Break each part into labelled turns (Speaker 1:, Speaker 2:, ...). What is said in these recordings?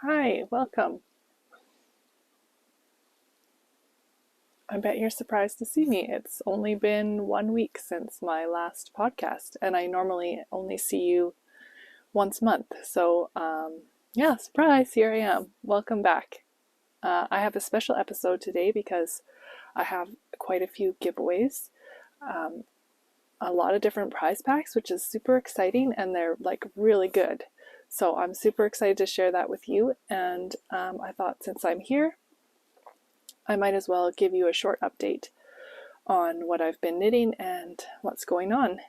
Speaker 1: Hi, welcome. I bet you're surprised to see me. It's only been 1 week since my last podcast, and I normally only see you once a month. So, yeah, surprise, here I am. Welcome back. I have a special episode today because I have quite a few giveaways, a lot of different prize packs, which is super exciting, and they're like really good. So I'm super excited to share that with you, and I thought since I'm here, I might as well give you a short update on what I've been knitting and what's going on.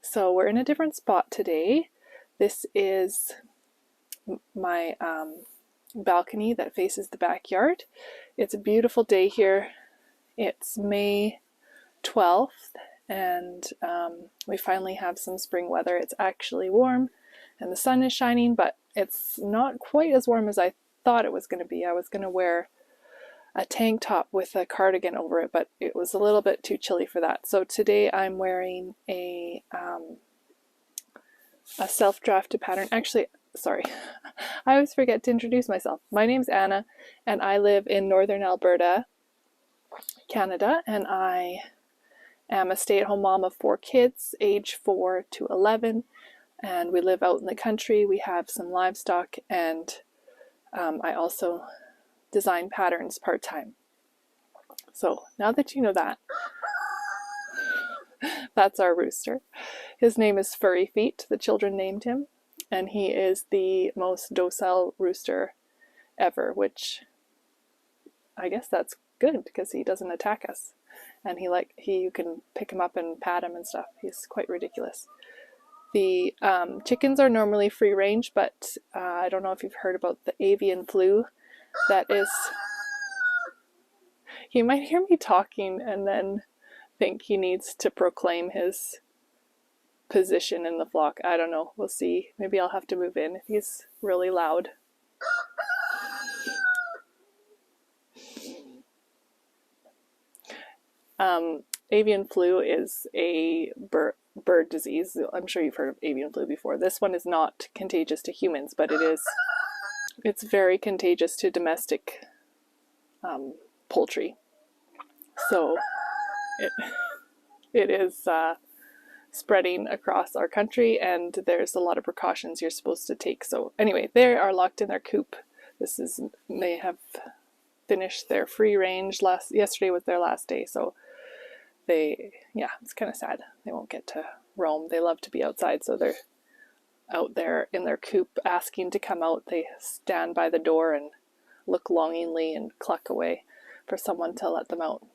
Speaker 1: So we're in a different spot today. This is my balcony that faces the backyard. It's a beautiful day here. It's May 12th, and we finally have some spring weather. It's actually warm and the sun is shining, but it's not quite as warm as I thought it was going to be. I was going to wear a tank top with a cardigan over it, but it was a little bit too chilly for that. So today I'm wearing a self-drafted pattern. Actually, sorry, I always forget to introduce myself. My name's Anna, and I live in northern Alberta, Canada, and I am a stay-at-home mom of 4 kids, age 4 to 11, and we live out in the country. We have some livestock, and I also design patterns part-time. So now that you know that, that's our rooster. His name is Furry Feet. The children named him, and he is the most docile rooster ever, which I guess that's good because he doesn't attack us, and you can pick him up and pat him and stuff. He's quite ridiculous. The chickens are normally free range, but I don't know if you've heard about the avian flu. That is, you might hear me talking and then think he needs to proclaim his position in the flock. I don't know. We'll see. Maybe I'll have to move in if he's really loud. Avian flu is a bird disease. I'm sure you've heard of avian flu before. This one is not contagious to humans, but it's very contagious to domestic poultry. So it is spreading across our country, and there's a lot of precautions you're supposed to take. So anyway, they are locked in their coop. They have finished their free range. Yesterday was their last day, so it's kind of sad. They won't get to roam. They love to be outside, so they're out there in their coop asking to come out. They stand by the door and look longingly and cluck away for someone to let them out.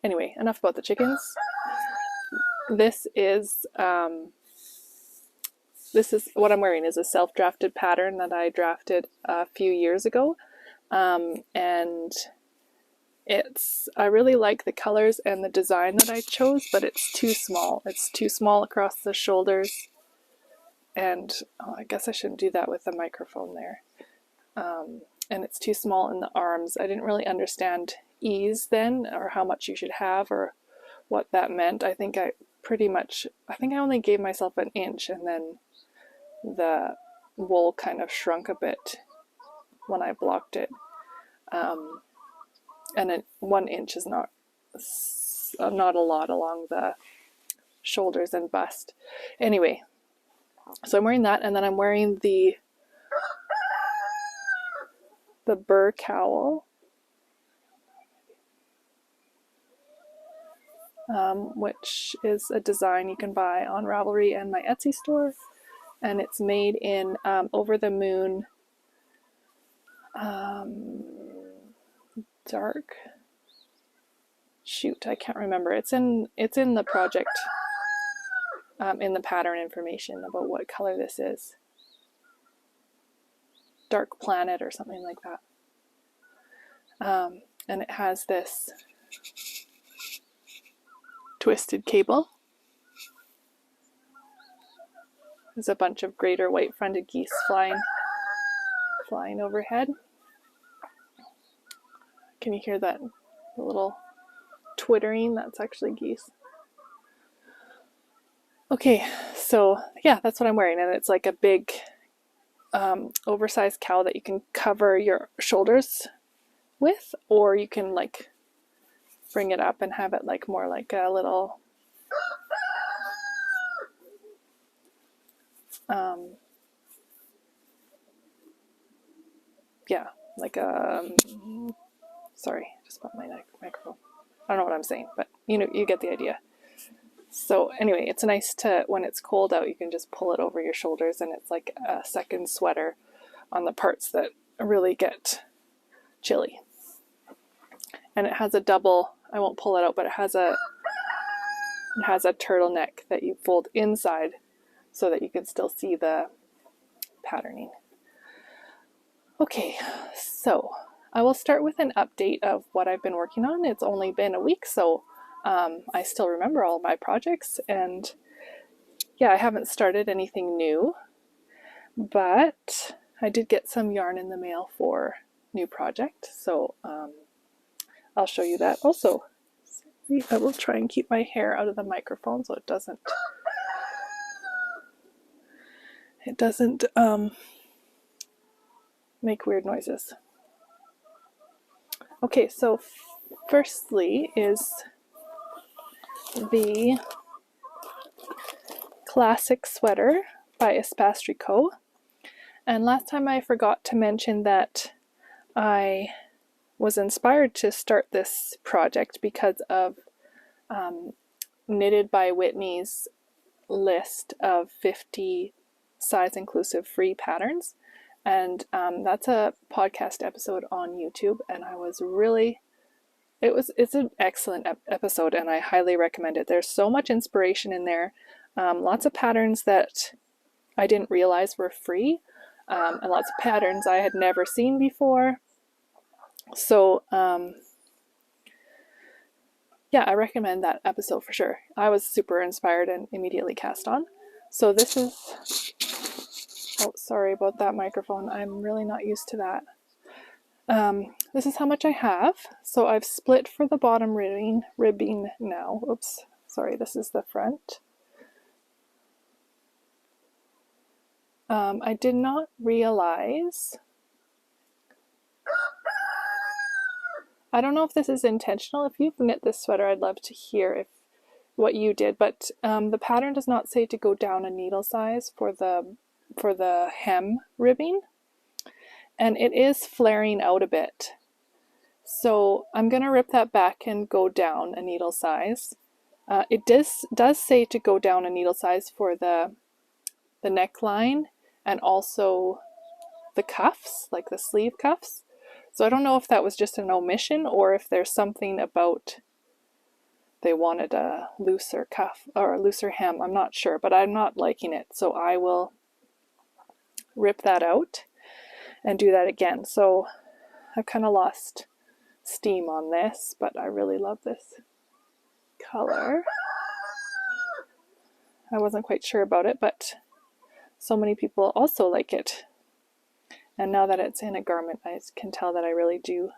Speaker 1: Anyway, enough about the chickens. This is what I'm wearing is a self-drafted pattern that I drafted a few years ago, and I really like the colors and the design that I chose, but it's too small. It's too small across the shoulders, and I guess I shouldn't do that with the microphone there. And it's too small in the arms. I didn't really understand ease then, or how much you should have, or what that meant. I think I only gave myself an inch, and then the wool kind of shrunk a bit when I blocked it. And 1 inch is not a lot along the shoulders and bust. Anyway, so I'm wearing that, and then I'm wearing the burr cowl, which is a design you can buy on Ravelry and my Etsy store, and it's made in Over the Moon dark. Shoot, I can't remember. It's in the project, in the pattern information about what color this is. Dark Planet or something like that. And it has this twisted cable. There's a bunch of greater white-fronted geese flying overhead. Can you hear that little twittering? That's actually geese. Okay, so yeah, that's what I'm wearing, and it's like a big oversized cowl that you can cover your shoulders with, or you can like bring it up and have it like more like a little yeah, like a sorry, just bought my microphone. I don't know what I'm saying, but you know, you get the idea. So anyway, it's nice to, when it's cold out, you can just pull it over your shoulders and it's like a second sweater on the parts that really get chilly. And it has a double, I won't pull it out, but it has a turtleneck that you fold inside so that you can still see the patterning. Okay, so I will start with an update of what I've been working on. It's only been a week, so I still remember all my projects, and yeah, I haven't started anything new, but I did get some yarn in the mail for new project, so I'll show you that also. I will try and keep my hair out of the microphone so it doesn't make weird noises. Okay, so firstly is the classic sweater by Espace Tricot. And last time I forgot to mention that I was inspired to start this project because of Knitted by Whitney's list of 50 size inclusive free patterns. And that's a podcast episode on YouTube, and I was really, it's an excellent episode, and I highly recommend it. There's so much inspiration in there, lots of patterns that I didn't realize were free, and lots of patterns I had never seen before. So yeah, I recommend that episode for sure. I was super inspired and immediately cast on. So this is, oh, sorry about that microphone. I'm really not used to that. This is how much I have. So I've split for the bottom ribbing now. Oops, sorry, this is the front. I did not realize, I don't know if this is intentional. If you've knit this sweater, I'd love to hear what you did, but the pattern does not say to go down a needle size for the hem ribbing, and it is flaring out a bit. So I'm going to rip that back and go down a needle size. It does say to go down a needle size for the neckline and also the cuffs, like the sleeve cuffs. So I don't know if that was just an omission or if there's something about they wanted a looser cuff or a looser hem. I'm not sure, but I'm not liking it. So I will rip that out and do that again. So I've kind of lost steam on this, but I really love this color. I wasn't quite sure about it, but so many people also like it. And now that it's in a garment, I can tell that I really do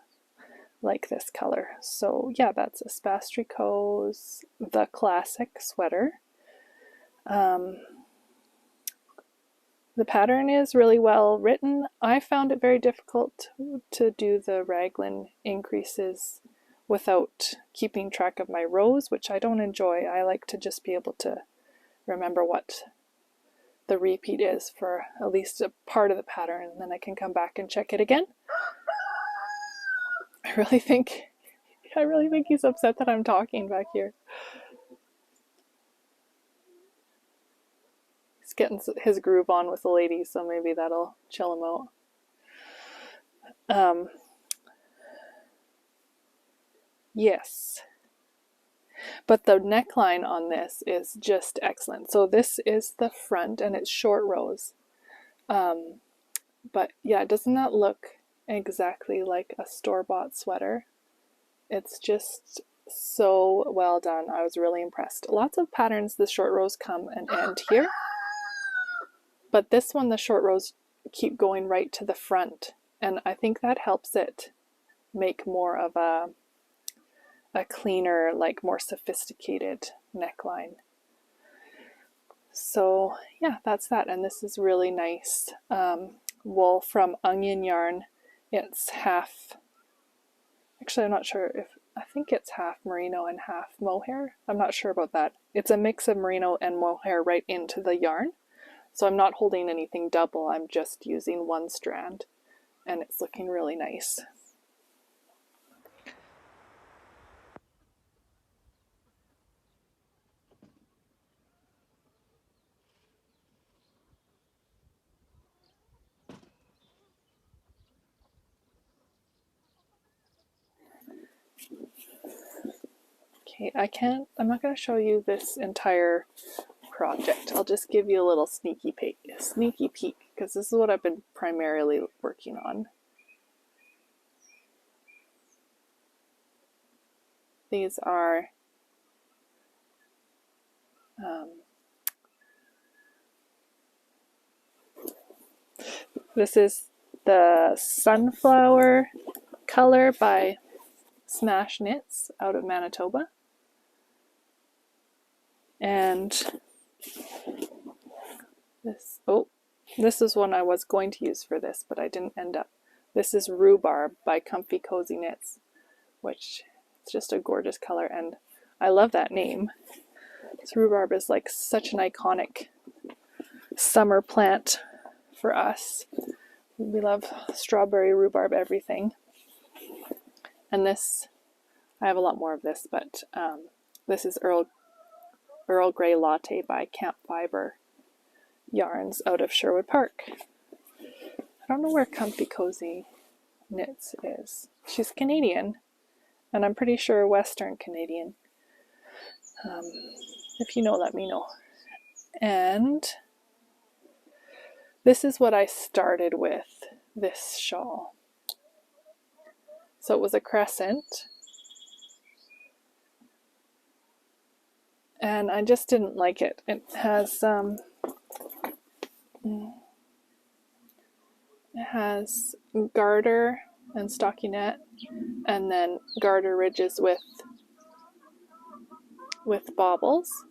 Speaker 1: like this color. So yeah, that's Espace Tricot's The Classic sweater. The pattern is really well written. I found it very difficult to do the raglan increases without keeping track of my rows, which I don't enjoy. I like to just be able to remember what the repeat is for at least a part of the pattern, and then I can come back and check it again. I really think he's upset that I'm talking back here. He's getting his groove on with the ladies, so maybe that'll chill him out. Yes. But the neckline on this is just excellent. So this is the front and it's short rows. But yeah, doesn't that look exactly like a store-bought sweater? It's just so well done. I was really impressed. Lots of patterns, the short rows come and end here. But this one, the short rows keep going right to the front. And I think that helps it make more of a cleaner, like more sophisticated neckline. So yeah, that's that. And this is really nice. wool from onion yarn. It's half, actually I'm not sure if, I think it's half merino and half mohair. I'm not sure about that. It's a mix of merino and mohair right into the yarn. So I'm not holding anything double, I'm just using one strand, and it's looking really nice. Okay, I'm not going to show you this entire project. I'll just give you a little sneaky peek, because this is what I've been primarily working on. These are this is the Sunflower color by Smash Knits out of Manitoba. And this is one I was going to use for this, but I didn't end up. This is Rhubarb by Comfy Cozy Knits, which is just a gorgeous color, and I love that name. This rhubarb is like such an iconic summer plant for us. We love strawberry rhubarb everything. And this, I have a lot more of this, but this is Earl Grey Latte by Campfiber yarns out of Sherwood Park. I don't know where Comfy Cozy Knits is. She's Canadian, and I'm pretty sure Western Canadian. If you know, let me know. And this is what I started with, this shawl. So it was a crescent, and I just didn't like it. It has garter and stockinette, and then garter ridges with bobbles,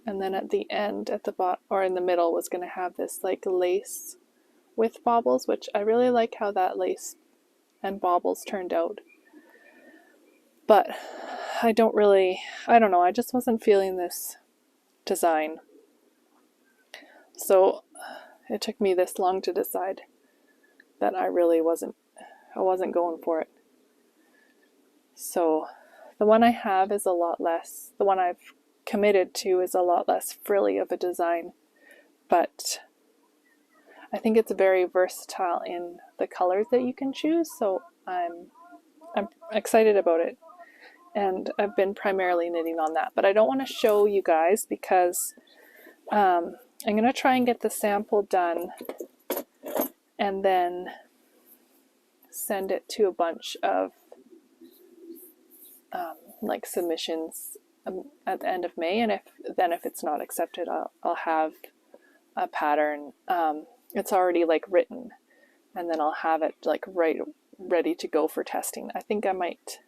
Speaker 1: and then at the end, at the bottom or in the middle, was going to have this like lace with bobbles, which I really like how that lace and bobbles turned out. But I don't know, I just wasn't feeling this design. So it took me this long to decide that I wasn't going for it. So the one I have is a lot less, the one I've committed to is a lot less frilly of a design, but I think it's very versatile in the colors that you can choose, so I'm excited about it. And I've been primarily knitting on that, but I don't want to show you guys because I'm going to try and get the sample done and then send it to a bunch of like submissions at the end of May, and if it's not accepted, I'll have a pattern. It's already like written, and then I'll have it like ready to go for testing. I think I might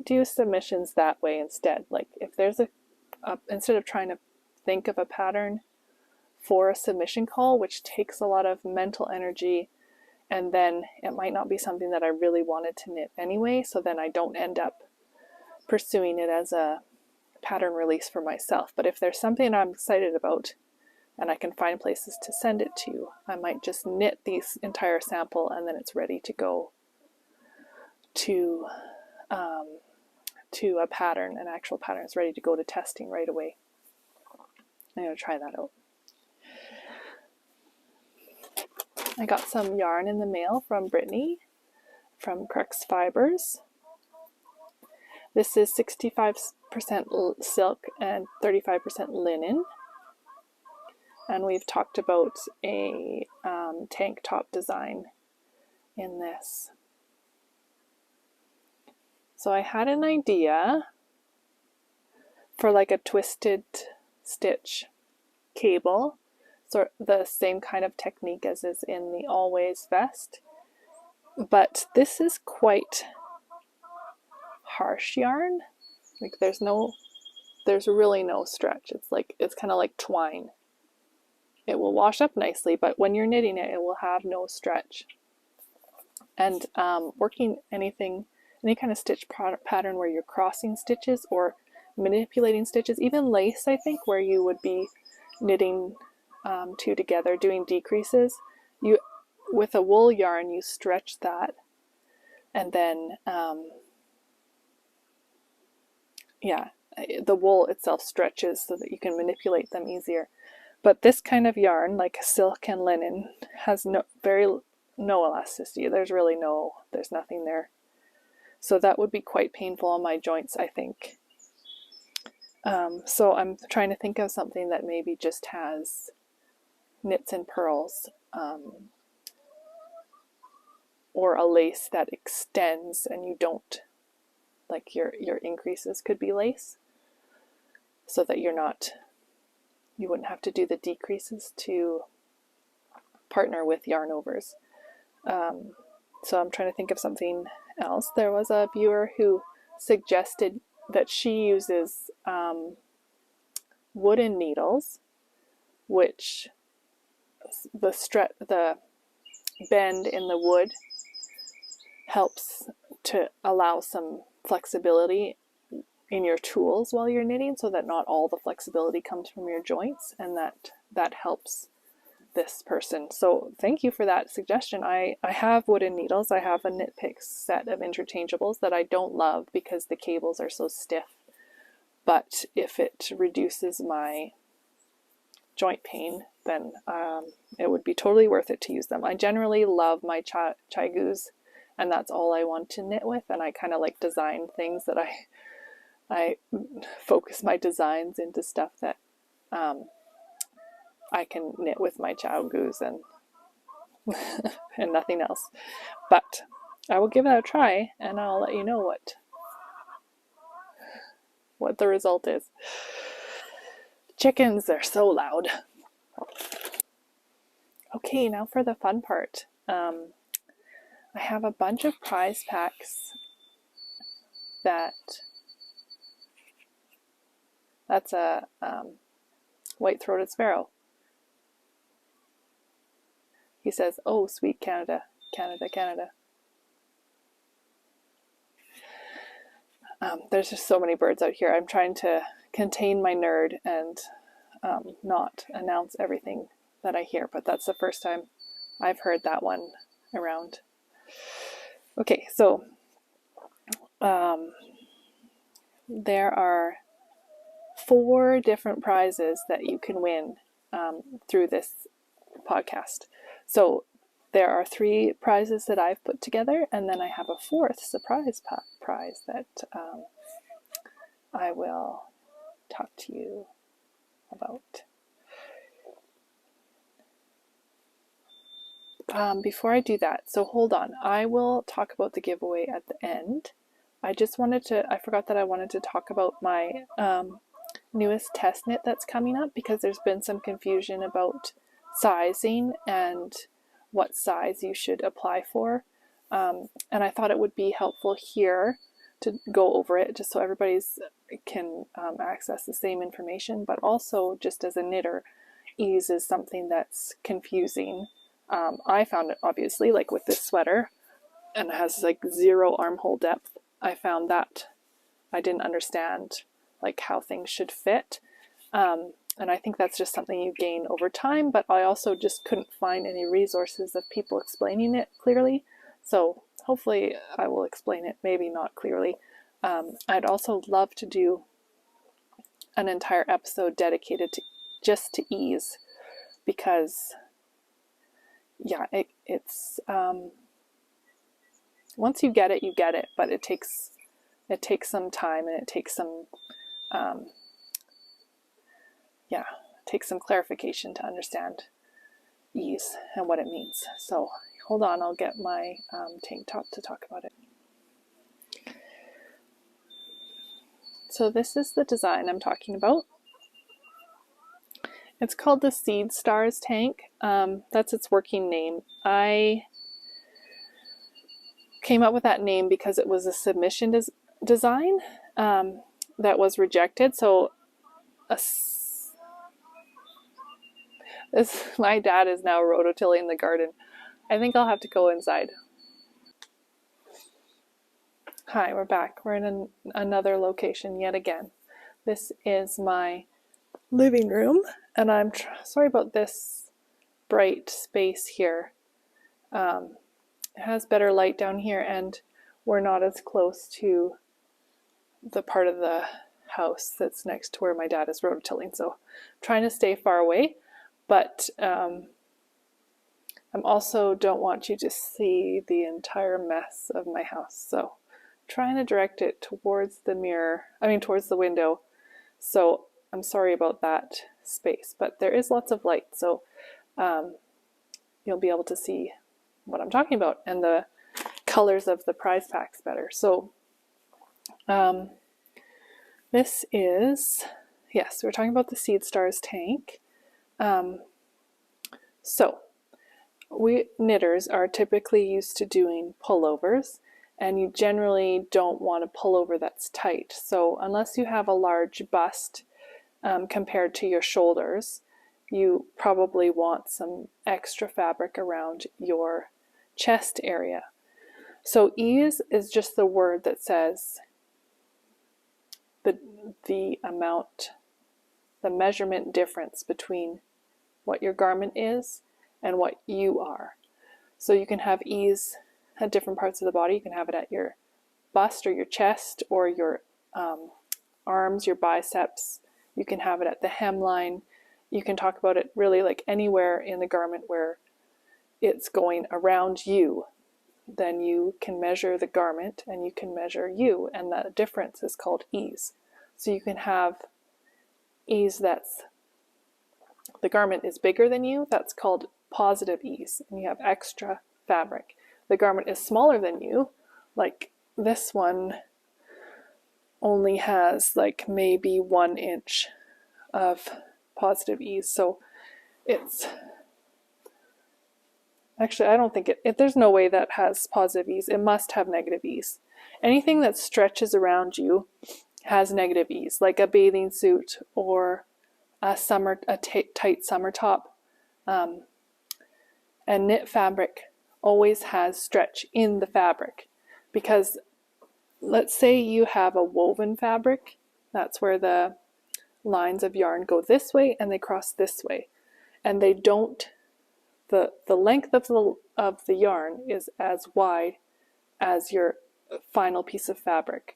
Speaker 1: do submissions that way instead. Like if there's instead of trying to think of a pattern for a submission call, which takes a lot of mental energy, and then it might not be something that I really wanted to knit anyway, so then I don't end up pursuing it as a pattern release for myself. But if there's something I'm excited about and I can find places to send it to, I might just knit these entire sample and then it's ready to go to a pattern. An actual pattern is ready to go to testing right away. I'm going to try that out. I got some yarn in the mail from Brittany from Crux Fibers. This is 65% silk and 35% linen. And we've talked about a tank top design in this. So I had an idea for like a twisted stitch cable, so the same kind of technique as is in the Always vest, but this is quite harsh yarn. Like there's really no stretch. It's kind of like twine. it will wash up nicely, but when you're knitting it, it will have no stretch. And working any kind of stitch pattern where you're crossing stitches or manipulating stitches, even lace, I think, where you would be knitting two together, doing decreases, with a wool yarn, you stretch that, and then the wool itself stretches so that you can manipulate them easier. But this kind of yarn, like silk and linen, has no elasticity. There's nothing there. So that would be quite painful on my joints, I think. So I'm trying to think of something that maybe just has knits and purls, or a lace that extends and you don't, like your increases could be lace, so that you wouldn't have to do the decreases to partner with yarn overs. So I'm trying to think of something else. There was a viewer who suggested that she uses wooden needles, which the bend in the wood helps to allow some flexibility in your tools while you're knitting, so that not all the flexibility comes from your joints, and that helps this person. So thank you for that suggestion. I have wooden needles. I have a KnitPicks set of interchangeables that I don't love because the cables are so stiff, but if it reduces my joint pain, then it would be totally worth it to use them. I generally love my chaigus, and that's all I want to knit with, and I kind of like design things that I focus my designs into stuff that I can knit with my chaigus and and nothing else. But I will give it a try, and I'll let you know what the result is. Chickens, they're so loud. Okay, now for the fun part. I have a bunch of prize packs that's a white-throated sparrow. He says, "Oh, sweet Canada, Canada, Canada." There's just so many birds out here. I'm trying to contain my nerd and not announce everything that I hear, but that's the first time I've heard that one around. Okay, so there are 4 different prizes that you can win through this podcast. So there are 3 prizes that I've put together, and then I have a 4th surprise prize that I will talk to you about. Before I do that, so hold on, I will talk about the giveaway at the end. I forgot that I wanted to talk about my newest test knit that's coming up, because there's been some confusion about sizing and what size you should apply for. And I thought it would be helpful here to go over it, just so everybody can access the same information, but also just as a knitter, ease is something that's confusing. I found it, obviously, like with this sweater, and it has like 0 armhole depth. I found that I didn't understand like how things should fit. And I think that's just something you gain over time, but I also just couldn't find any resources of people explaining it clearly. So hopefully I will explain it, maybe not clearly. I'd also love to do an entire episode dedicated just to ease, because yeah, it's once you get it, but it takes some time, and it takes some takes some clarification to understand ease and what it means. So hold on, I'll get my tank top to talk about it. So this is the design I'm talking about. It's called the Seed Stars tank. That's its working name. I came up with that name because it was a submission design that was rejected. So My dad is now rototilling the garden. I think I'll have to go inside. Hi, we're back. We're in another location yet again. This is my living room, and I'm sorry about this bright space here. It has better light down here, and we're not as close to the part of the house that's next to where my dad is rototilling, so I'm trying to stay far away, but I also don't want you to see the entire mess of my house, so trying to direct it towards towards the window. So I'm sorry about that space, but there is lots of light, so you'll be able to see what I'm talking about and the colors of the prize packs better. So this is, yes, we're talking about the Seed Stars tank. So we knitters are typically used to doing pullovers, and you generally don't want a pullover that's tight. So unless you have a large bust compared to your shoulders, you probably want some extra fabric around your chest area. So ease is just the word that says the amount, the measurement difference between what your garment is and what you are. So you can have ease at different parts of the body. You can have it at your bust or your chest or your arms, your biceps. You can have it at the hemline. You can talk about it really like anywhere in the garment where it's going around you. Then you can measure the garment and you can measure you, and the difference is called ease. So you can have ease that's, the garment is bigger than you, that's called positive ease, and you have extra fabric. The garment is smaller than you, like this one only has like maybe 1 inch of positive ease, so it's actually, I don't think there's no way that has positive ease. It must have negative ease. Anything that stretches around you has negative ease, like a bathing suit or a tight summer top. And knit fabric always has stretch in the fabric, because let's say you have a woven fabric, that's where the lines of yarn go this way and they cross this way, and they don't, the length of the yarn is as wide as your final piece of fabric.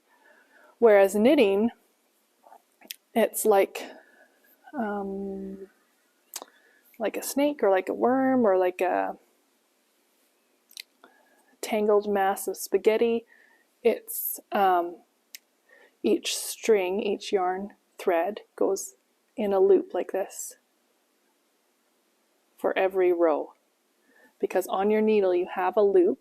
Speaker 1: Whereas knitting, it's like a snake or like a worm or like a tangled mass of spaghetti. It's each string, each yarn thread goes in a loop like this for every row, because on your needle you have a loop,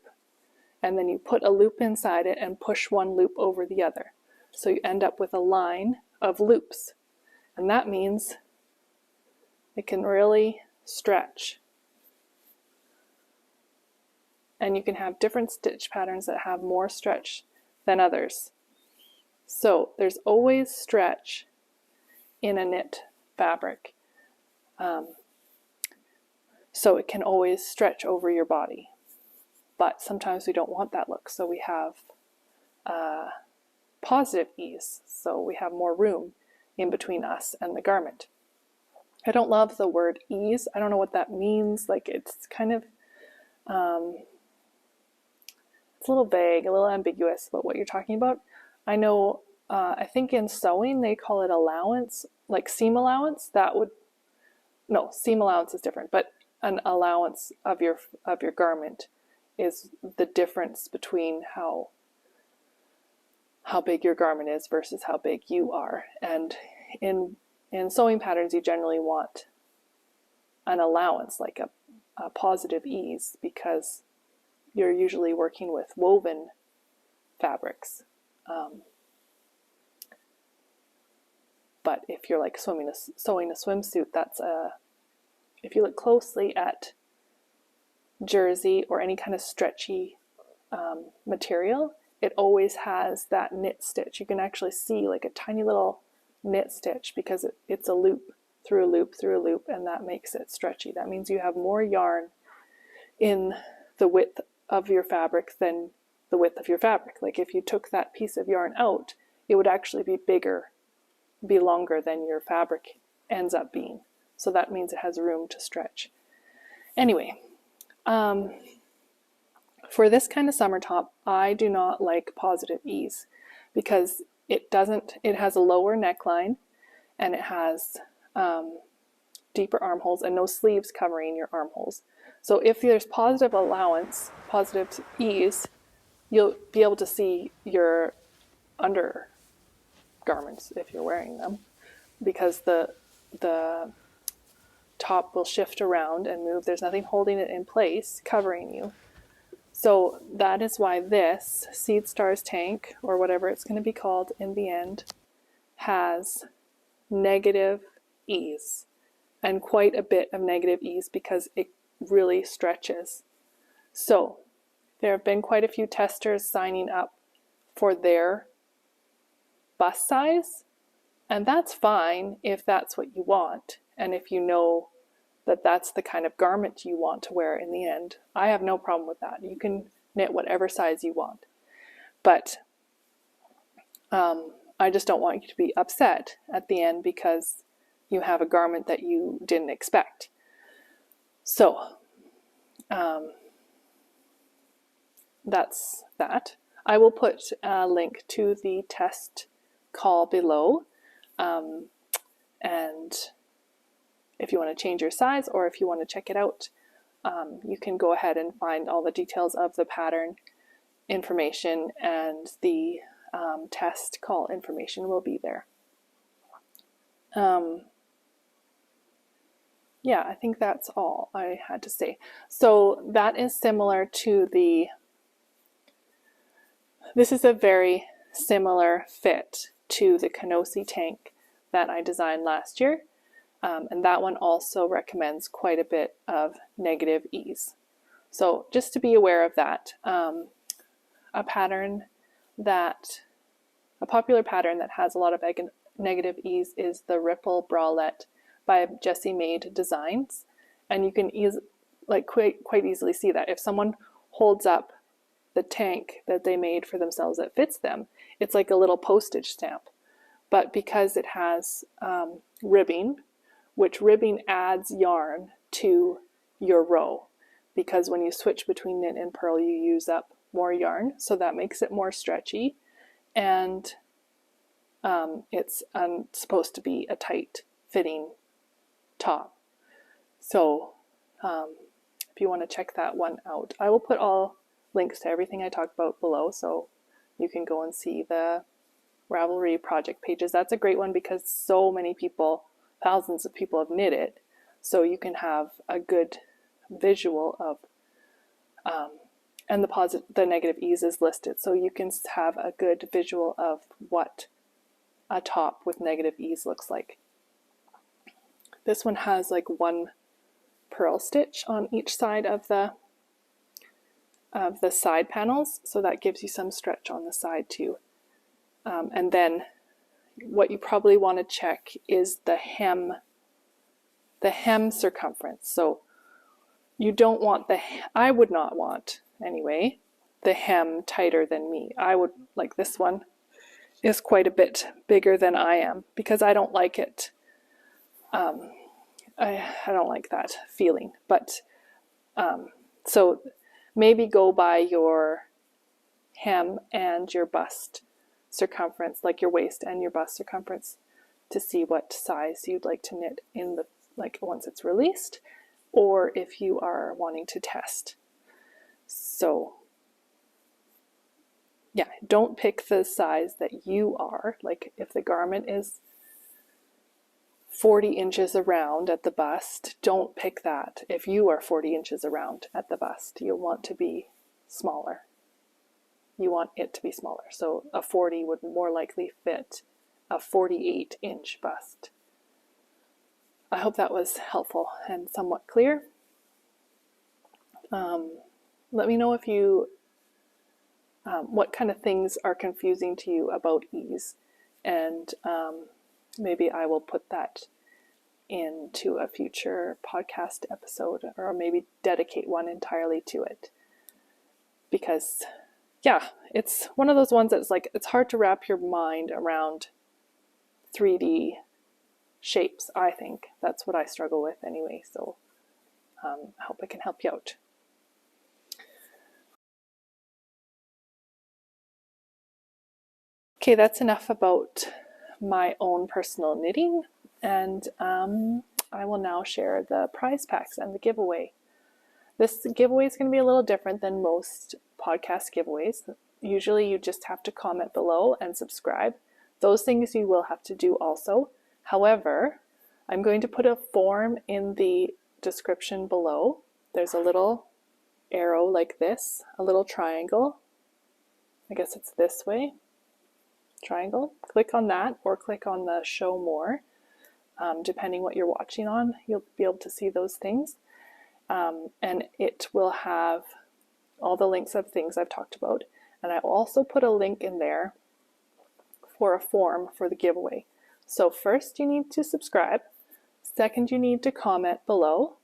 Speaker 1: and then you put a loop inside it and push one loop over the other, so you end up with a line of loops, and that means it can really stretch. And you can have different stitch patterns that have more stretch than others. So there's always stretch in a knit fabric. So it can always stretch over your body. But sometimes we don't want that look, so we have positive ease. So we have more room in between us and the garment. I don't love the word ease. I don't know what that means. Like, it's kind of it's a little vague, a little ambiguous about what you're talking about. I know, I think in sewing they call it allowance, like seam allowance. Seam allowance is different, but an allowance of your garment is the difference between how big your garment is versus how big you are. And in sewing patterns, you generally want an allowance, like a positive ease, because you're usually working with woven fabrics. But if you're like sewing a swimsuit, if you look closely at jersey or any kind of stretchy material, it always has that knit stitch. You can actually see like a tiny little knit stitch because it's a loop through a loop, and that makes it stretchy. That means you have more yarn in the width of your fabric than the width of your fabric. Like if you took that piece of yarn out, it would actually be bigger, be longer than your fabric ends up being. So that means it has room to stretch. Anyway, for this kind of summer top, I do not like positive ease because it has a lower neckline and it has deeper armholes and no sleeves covering your armholes. So if there's positive allowance, positive ease, you'll be able to see your undergarments if you're wearing them, because the top will shift around and move. There's nothing holding it in place, covering you. So that is why this Seed Stars tank, or whatever it's going to be called in the end, has negative ease, and quite a bit of negative ease because it really stretches. So there have been quite a few testers signing up for their bust size, and that's fine if that's what you want, and if you know that that's the kind of garment you want to wear in the end. I have no problem with that. You can knit whatever size you want. But I just don't want you to be upset at the end because you have a garment that you didn't expect. So that's that. I will put a link to the test call below, and if you want to change your size or if you want to check it out, you can go ahead and find all the details of the pattern information, and the test call information will be there. Yeah, I think that's all I had to say. So that is similar to this is a very similar fit to the Kanosi tank that I designed last year. And that one also recommends quite a bit of negative ease. So just to be aware of that, a popular pattern that has a lot of negative ease is the Ripple Bralette by Jessie Made Designs. And you can quite easily see that. If someone holds up the tank that they made for themselves that fits them, it's like a little postage stamp. But because it has ribbing, which ribbing adds yarn to your row, because when you switch between knit and purl you use up more yarn, so that makes it more stretchy, and it's supposed to be a tight fitting top. So if you want to check that one out, I will put all links to everything I talked about below, so you can go and see the Ravelry project pages. That's a great one because so many people, thousands of people have knit it, so you can have a good visual of, and the negative ease is listed, so you can have a good visual of what a top with negative ease looks like. This one has like one purl stitch on each side of the side panels, so that gives you some stretch on the side too. And then what you probably want to check is the hem circumference. So you don't want I would not want anyway the hem tighter than me. I would like this one is quite a bit bigger than I am because I don't like it. I don't like that feeling, but so maybe go by your hem and your bust circumference, like your waist and your bust circumference, to see what size you'd like to knit in once it's released, or if you are wanting to test. So yeah, don't pick the size that you are. Like if the garment is 40 inches around at the bust, don't pick that. If you are 40 inches around at the bust, you'll want to be smaller. You want it to be smaller. So a 40 would more likely fit a 48-inch bust. I hope that was helpful and somewhat clear. Let me know if you, what kind of things are confusing to you about ease, and maybe I will put that into a future podcast episode, or maybe dedicate one entirely to it. Because yeah, it's one of those ones that's like, it's hard to wrap your mind around 3D shapes, I think. That's what I struggle with anyway, so I hope I can help you out. Okay, that's enough about my own personal knitting, and I will now share the prize packs and the giveaway. This giveaway is going to be a little different than most podcast giveaways. Usually you just have to comment below and subscribe. Those things you will have to do also. However, I'm going to put a form in the description below. There's a little arrow like this, a little triangle. I guess it's this way. Triangle. Click on that, or click on the show more. Depending what you're watching on, you'll be able to see those things. And it will have all the links of things I've talked about. And I will also put a link in there for a form for the giveaway. So first you need to subscribe. Second, you need to comment below.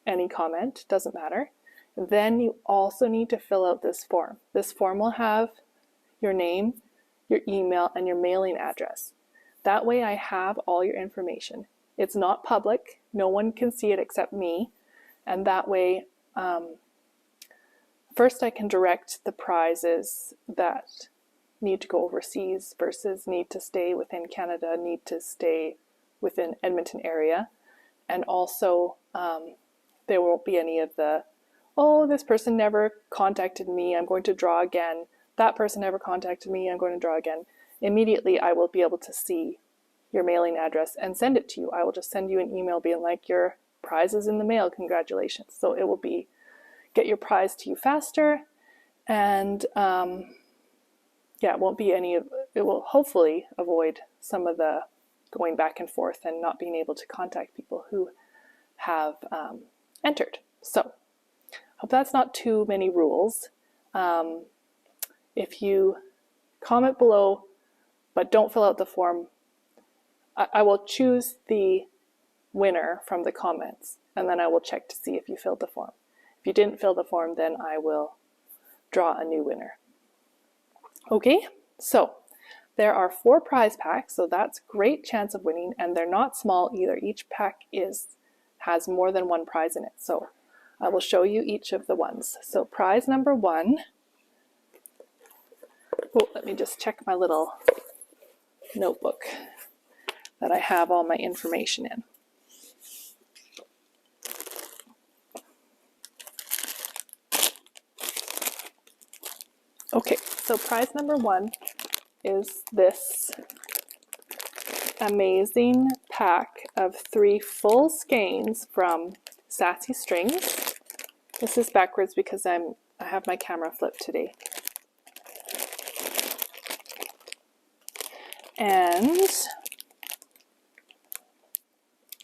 Speaker 1: Any comment, doesn't matter. Then you also need to fill out this form. This form will have your name, your email, and your mailing address. That way I have all your information. It's not public. No one can see it except me. And that way, first I can direct the prizes that need to go overseas versus need to stay within Canada, need to stay within Edmonton area. And also, there won't be any of the, oh, this person never contacted me, I'm going to draw again. That person never contacted me, I'm going to draw again. Immediately, I will be able to see your mailing address and send it to you. I will just send you an email being like, your prize is in the mail, congratulations. So it will be, get your prize to you faster, and yeah, it won't be any of, it will hopefully avoid some of the going back and forth and not being able to contact people who have entered. So hope that's not too many rules. If you comment below but don't fill out the form, I will choose the winner from the comments, and then I will check to see if you filled the form. If you didn't fill the form, then I will draw a new winner. Okay, so there are 4 prize packs, so that's great chance of winning, and they're not small either. Each pack has more than 1 prize in it. So I will show you each of the ones. So prize number 1, oh, let me just check my little notebook that I have all my information in. Okay, so prize number 1 is this amazing pack of 3 full skeins from Sassy Strings. This is backwards because I have my camera flipped today. And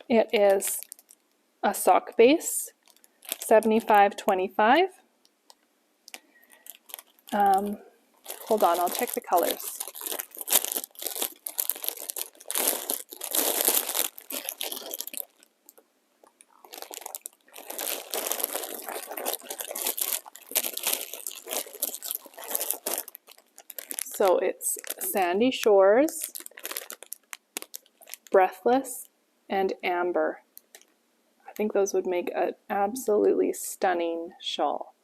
Speaker 1: it is a sock base, 75-25. Hold on, I'll check the colors. So it's Sandy Shores, Breathless, and Amber. I think those would make an absolutely stunning shawl.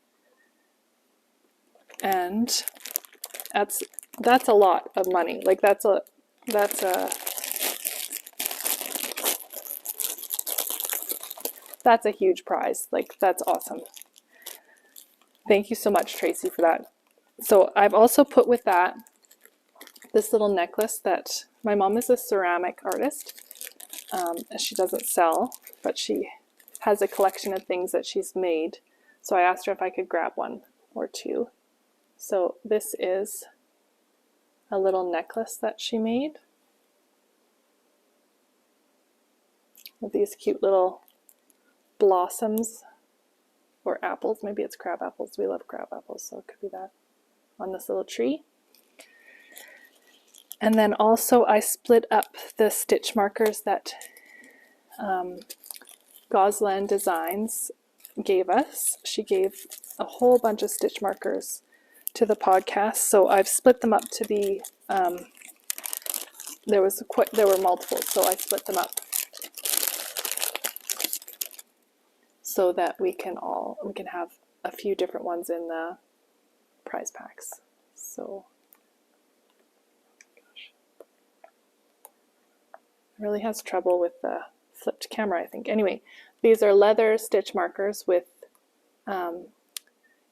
Speaker 1: And that's a lot of money. Like that's a huge prize. Like that's awesome. Thank you so much, Tracy, for that. So I've also put with that this little necklace that my mom is a ceramic artist. She doesn't sell, but she has a collection of things that she's made. So I asked her if I could grab 1 or 2. So this is a little necklace that she made with these cute little blossoms or apples. Maybe it's crab apples. We love crab apples, so it could be that on this little tree. And then also I split up the stitch markers that Gosland Designs gave us. She gave a whole bunch of stitch markers to the podcast, so I've split them up to be, there were multiple, so I split them up so that we can have a few different ones in the prize packs. So, gosh, it really has trouble with the flipped camera, I think. Anyway, these are leather stitch markers with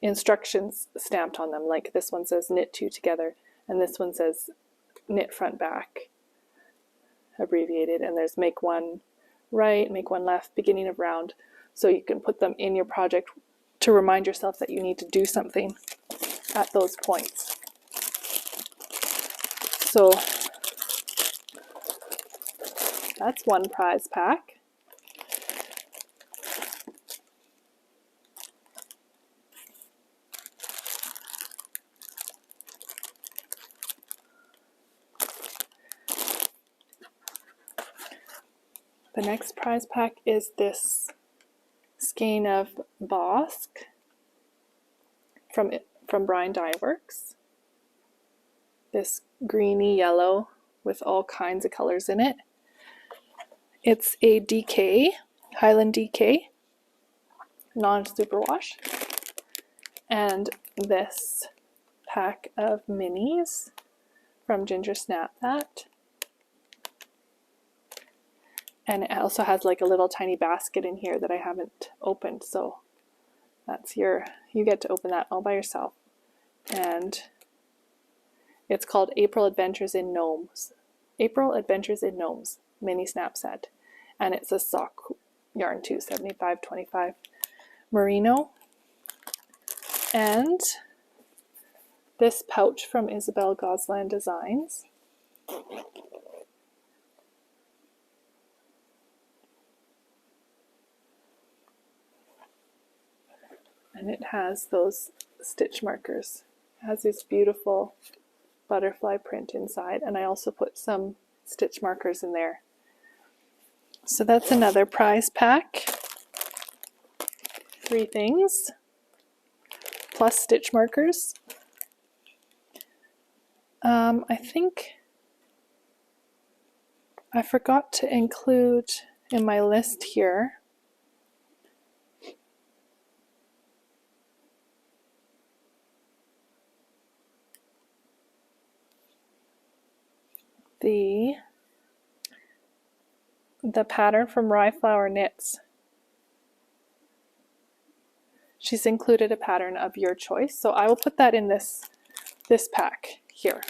Speaker 1: instructions stamped on them. Like this one says knit 2 together, and this one says knit front back, abbreviated, and there's make one right, make one left, beginning of round. So you can put them in your project to remind yourself that you need to do something at those points. So that's one prize pack. The next prize pack is this skein of Bosque from Brian Dye Works. This greeny yellow with all kinds of colors in it. It's a DK, Highland DK, non-superwash. And this pack of minis from Ginger Snap That. And it also has like a little tiny basket in here that I haven't opened, so that's you get to open that all by yourself. And it's called April Adventures in Gnomes. April Adventures in Gnomes mini snap set. And it's a sock yarn too, 75/25 merino. And this pouch from Isabel Gosland Designs. And it has those stitch markers. It has this beautiful butterfly print inside, and I also put some stitch markers in there. So that's another prize pack. 3 things, plus stitch markers. I think I forgot to include in my list here the pattern from Rye Flower Knits. She's included a pattern of your choice, so I will put that in this pack here.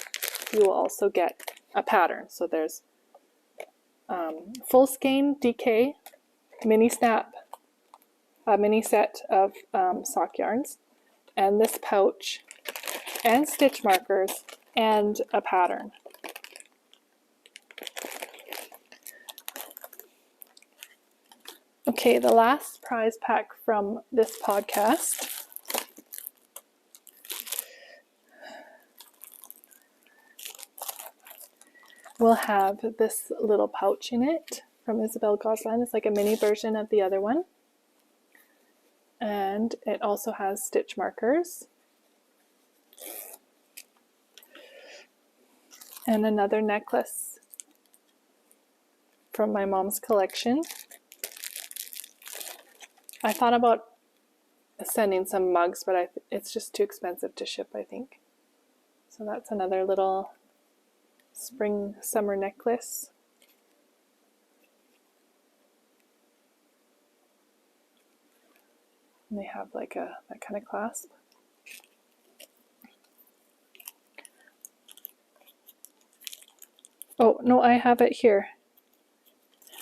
Speaker 1: You will also get a pattern. So there's full skein DK, mini snap, a mini set of sock yarns, and this pouch, and stitch markers, and a pattern. Okay, the last prize pack from this podcast will have this little pouch in it from Isabel Gosland. It's like a mini version of the other one. And it also has stitch markers. And another necklace from my mom's collection. I thought about sending some mugs, but it's just too expensive to ship, I think. So that's another little spring summer necklace. And they have like that kind of clasp. Oh, no, I have it here.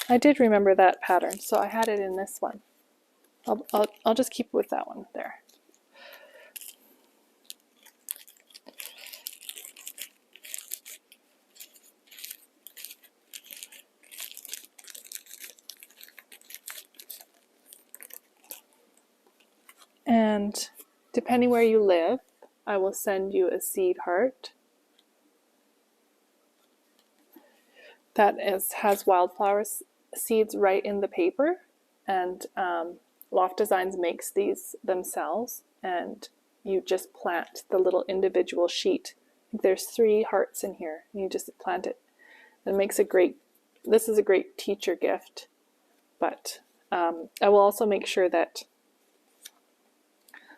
Speaker 1: I did remember that pattern, so I had it in this one. I'll just keep it with that one there. And depending where you live, I will send you a seed heart that has wildflowers seeds right in the paper, and Loft Designs makes these themselves, and you just plant the little individual sheet. There's 3 hearts in here, and you just plant it. It makes a great, this is a great teacher gift, but I will also make sure that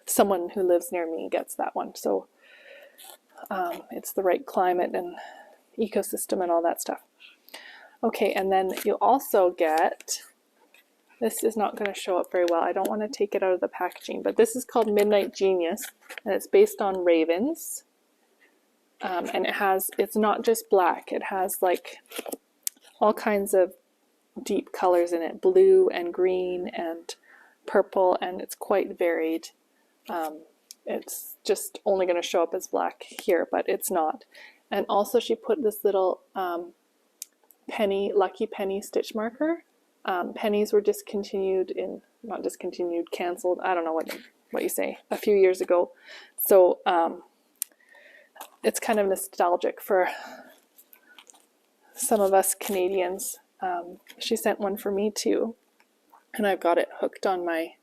Speaker 1: someone who lives near me gets that one, so it's the right climate and ecosystem and all that stuff. Okay, and then you also get, this is not going to show up very well. I don't want to take it out of the packaging, but this is called Midnight Genius, and it's based on ravens. And it's not just black, it has like all kinds of deep colors in it, blue and green and purple, and it's quite varied. It's just only going to show up as black here, but it's not. And also she put this little lucky penny stitch marker. Pennies were discontinued not discontinued, canceled, I don't know what you say, a few years ago. So it's kind of nostalgic for some of us Canadians. She sent one for me too, and I've got it hooked on my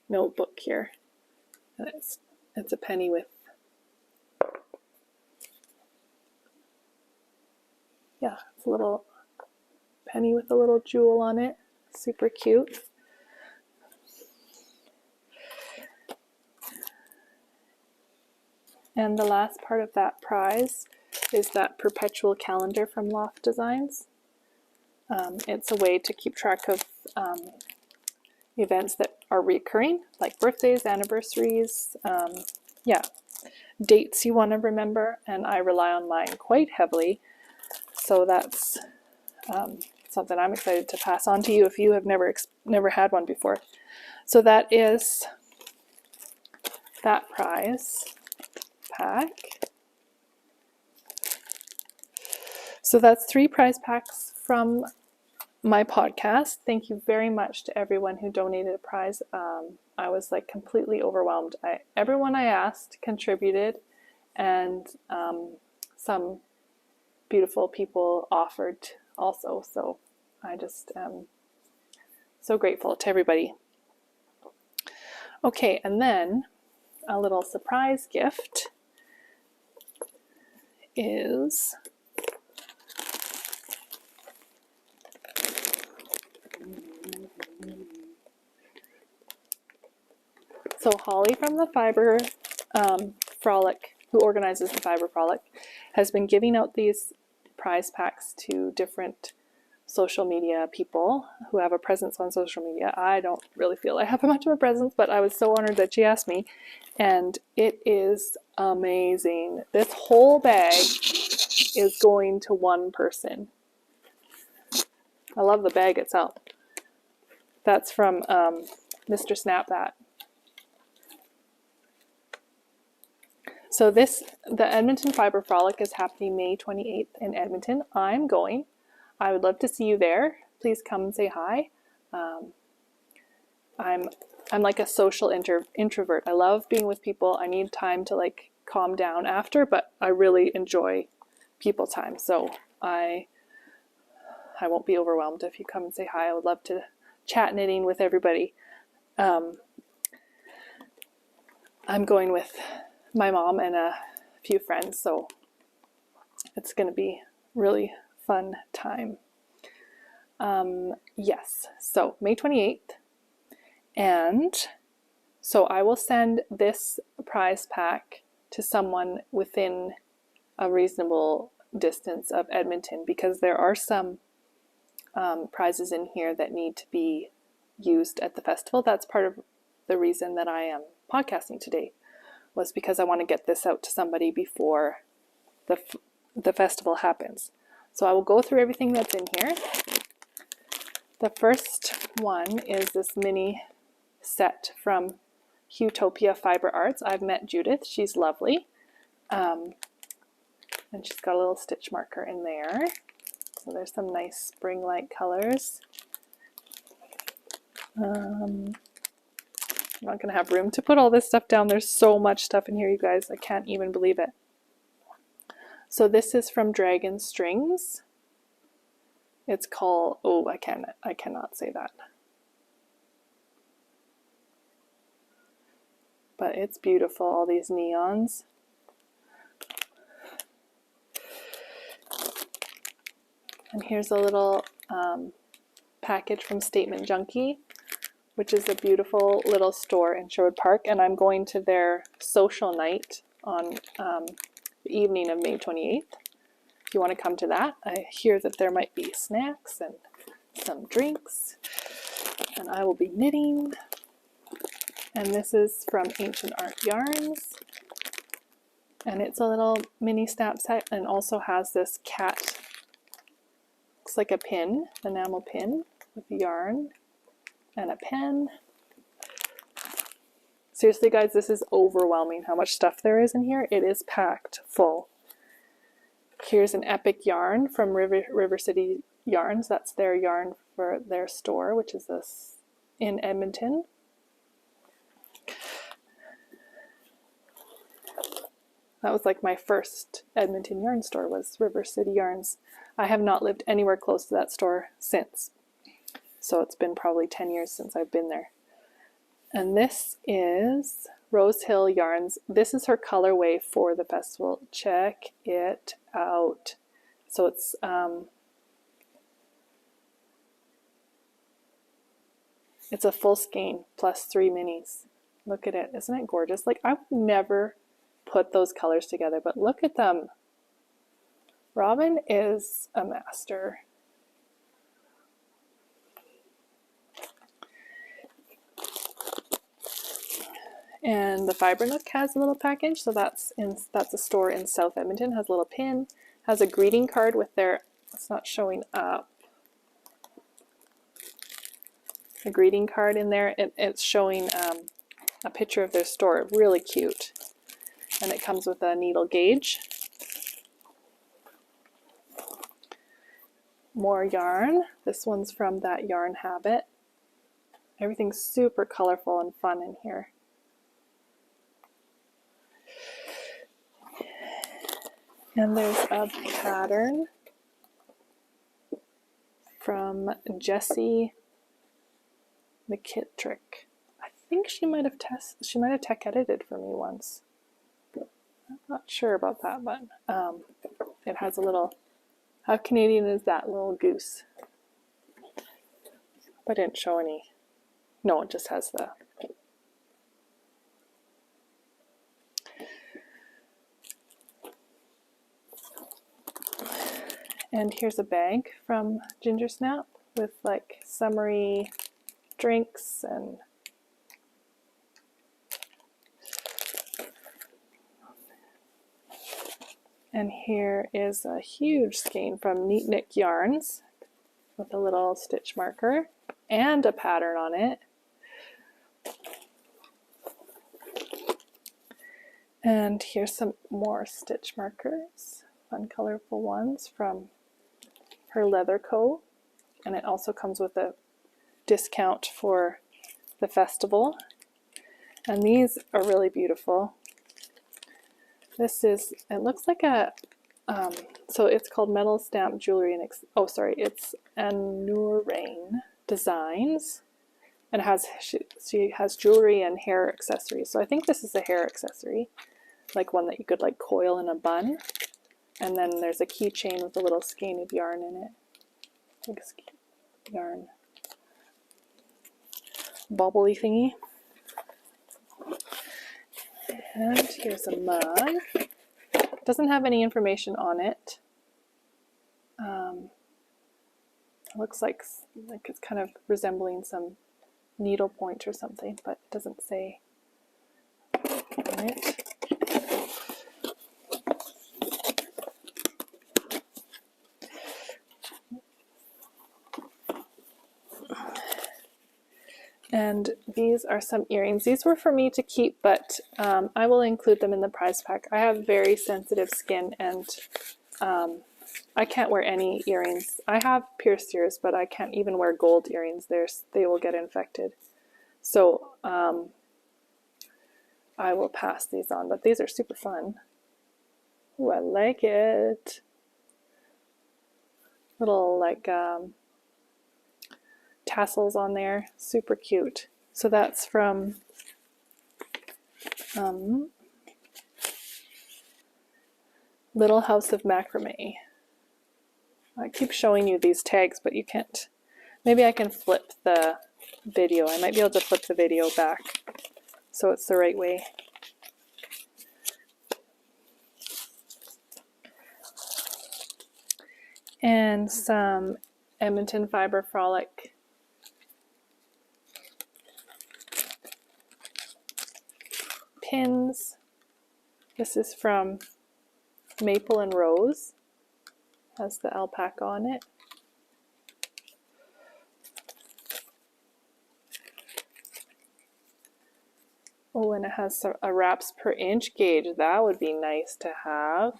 Speaker 1: notebook here. And it's a penny with, yeah, it's a little penny with a little jewel on it. Super cute. And the last part of that prize is that perpetual calendar from Loft Designs. It's a way to keep track of events that are recurring, like birthdays, anniversaries, yeah, dates you want to remember, and I rely on mine quite heavily, so that's something I'm excited to pass on to you if you have never had one before. So that is that prize pack. So that's 3 prize packs from my podcast. Thank you very much to everyone who donated a prize. I was like completely overwhelmed. Everyone I asked contributed, and some beautiful people offered also. So I just am so grateful to everybody. Okay, and then a little surprise gift is so Holly from the Fiber Frolic, who organizes the Fiber Frolic, has been giving out these prize packs to different social media people who have a presence on social media. I don't really feel I have much of a presence, but I was so honored that she asked me, and it is amazing. This whole bag is going to one person. I love the bag itself. That's from Mr. Snapbat. So the Edmonton Fiber Frolic is happening May 28th in Edmonton. I'm going. I would love to see you there. Please come and say hi. I'm like a social introvert. I love being with people. I need time to like calm down after, but I really enjoy people time. So I won't be overwhelmed if you come and say hi. I would love to chat knitting with everybody. I'm going with my mom and a few friends, so it's going to be really fun time. Yes, so May 28th, and so I will send this prize pack to someone within a reasonable distance of Edmonton, because there are some prizes in here that need to be used at the festival. That's part of the reason that I am podcasting today, was because I want to get this out to somebody before the festival happens. So I will go through everything that's in here. The first one is this mini set from Utopia Fiber Arts. I've met Judith. She's lovely. And she's got a little stitch marker in there. So there's some nice spring-like colors. I'm not going to have room to put all this stuff down. There's so much stuff in here, you guys. I can't even believe it. So this is from Dragon Strings. It's called, oh, I cannot say that. But it's beautiful, all these neons. And here's a little package from Statement Junkie, which is a beautiful little store in Sherwood Park. And I'm going to their social night on the evening of May 28th. If you want to come to that, I hear that there might be snacks and some drinks. And I will be knitting. And this is from Ancient Art Yarns. And it's a little mini snap set and also has this cat, looks like a pin, enamel pin with yarn and a pen. Seriously guys, this is overwhelming how much stuff there is in here. It is packed full. Here's an epic yarn from River City Yarns. That's their yarn for their store, which is this in Edmonton. That was like my first Edmonton yarn store, was River City Yarns. I have not lived anywhere close to that store since. So it's been probably 10 years since I've been there. And this is Rose Hill Yarns. This is her colorway for the festival. Check it out. So it's a full skein plus 3 minis. Look at it. Isn't it gorgeous? Like, I would never put those colors together, but look at them. Robin is a master. And the Fiber Nook has a little package, so that's a store in South Edmonton. Has a little pin, has a greeting card with their, it's not showing up, a greeting card in there. It's showing a picture of their store, really cute. And it comes with a needle gauge. More yarn. This one's from That Yarn Habit. Everything's super colorful and fun in here. And there's a pattern from Jessie the Kit Trick. I think she might have tech edited for me once. I'm not sure about that, but it has a little, how Canadian is that little goose? I didn't show any. No, it just has the. And here's a bag from Ginger Snap with like summery drinks and here is a huge skein from Neat Knit Yarns with a little stitch marker and a pattern on it. And here's some more stitch markers, fun colorful ones from her Leather Co. And it also comes with a discount for the festival. And these are really beautiful. This is, it looks like a, so it's called Metal Stamp Jewelry and, it's Anurain Designs. And it has, she has jewelry and hair accessories. So I think this is a hair accessory, like one that you could like coil in a bun. And then there's a keychain with a little skein of yarn in it. Like yarn bobbly thingy. And here's a mug. Doesn't have any information on it. It looks like it's kind of resembling some needle point or something, but it doesn't say on it. And these are some earrings. These were for me to keep, but I will include them in the prize pack. I have very sensitive skin, and I can't wear any earrings. I have pierced ears, but I can't even wear gold earrings. They will get infected. So I will pass these on, but these are super fun. Ooh, I like it. little like tassels on there, super cute. So that's from Little House of Macrame. I keep showing you these tags, but you can't. Maybe I can flip the video. I might be able to flip the video back so it's the right way. And some Edmonton Fiber Frolic pins. This is from Maple and Rose. Has the alpaca on it. Oh, and it has a wraps per inch gauge. That would be nice to have.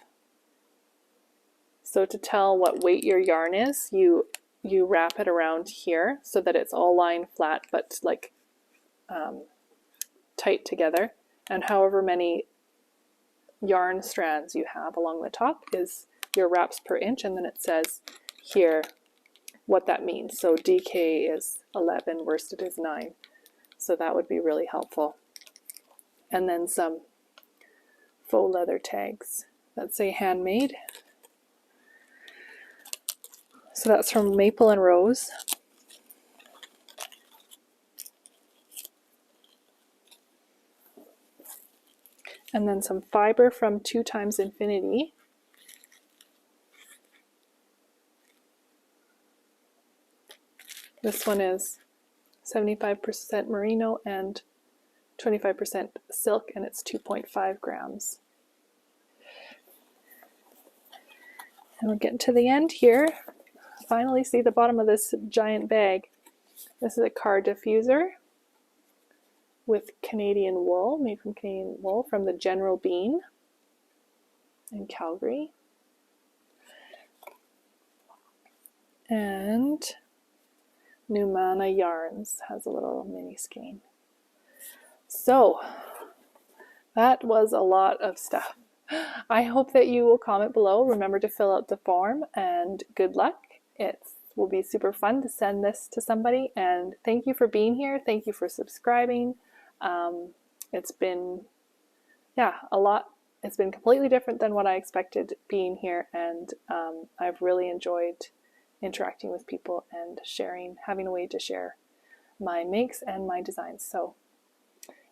Speaker 1: So to tell what weight your yarn is, you wrap it around here so that it's all lying flat but like tight together. And however many yarn strands you have along the top is your wraps per inch, and then it says here what that means. So DK is 11, worsted is 9. So that would be really helpful. And then some faux leather tags that say handmade. So that's from Maple and Rose. And then some fiber from 2 Times Infinity. This one is 75% merino and 25% silk, and it's 2.5 grams. And we're getting to the end here. Finally see the bottom of this giant bag. This is a card diffuser with Canadian wool, made from Canadian wool from the General Bean in Calgary. And Numana Yarns has a little mini skein. So that was a lot of stuff. I hope that you will comment below. Remember to fill out the form, and good luck. It will be super fun to send this to somebody, and thank you for being here. Thank you for subscribing. It's been, a lot. It's been completely different than what I expected being here, and I've really enjoyed interacting with people and sharing, having a way to share my makes and my designs. So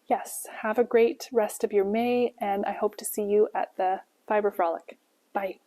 Speaker 1: yes, have a great rest of your May, and I hope to see you at the Fiber Frolic. Bye.